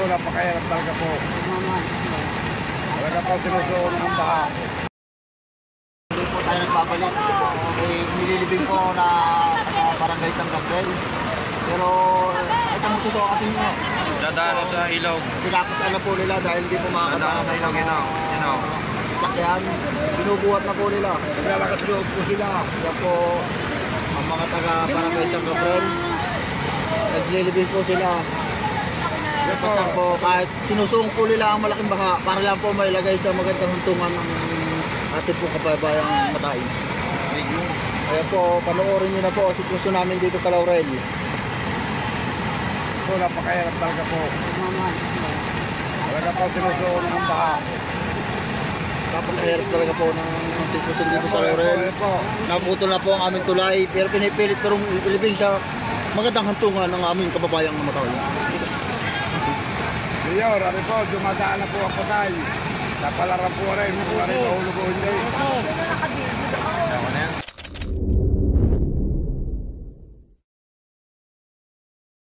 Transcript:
napakahirap talaga po. Talaga po sinusuon ng baha. Hindi po tayo nagbabalik. Nililibing po na barangay San Gabriel. Pero ito mo totoo atin mo. Dadaan sa ilog. Tinapos na po nila dahil hindi po makakadaan Dadaan sa ilog, you know. sakyan. Binubuhat na po nila. Naglalakas loob po sila. Kaya po ang mga taga barangay San Gabriel. Naglilibing po sila. Kasi po kahit sinusuong po nila ang malaking baha para lang po mailagay sa magandang huntungan ng ating po kababayang Matay. Kaya po panoorin nyo na po ang sitwasyon namin dito sa Laurel. Ito napakahirap talaga po. Talaga po sinusuon ng baha. Napakahirap talaga po ng sitwasyon dito sa Laurel. Naputol na po ang aming tulay pero pinipilit pero ilibing sa magandang hantungan ng aming kababayang Matay. Mayor, ano po, dumadaan na po ang patay. Napalaran po rin, kung ano mahulog o hindi.